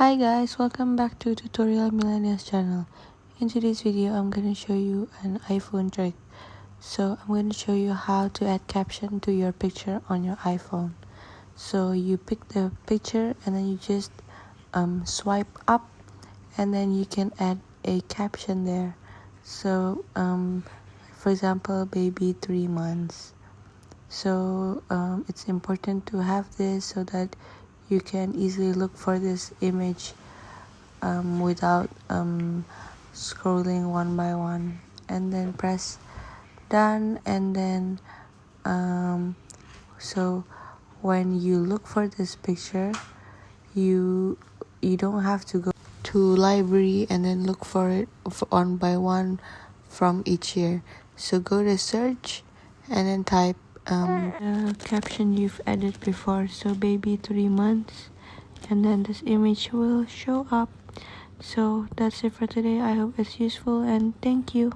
Hi guys, welcome back to Tutorial Millennials channel. In today's video, I'm going to show you an iPhone trick. So I'm going to show you how to add caption to your picture on your iPhone. So you pick the picture and then you just swipe up and then you can add a caption there. So for example, baby 3 months. So it's important to have this so that you can easily look for this image without scrolling one by one, and then press done. And then so when you look for this picture, you don't have to go to library and then look for it one by one from each year. So go to search and then type caption you've added before, so baby 3 months, and then this image will show up. So that's it for today. I hope it's useful and thank you.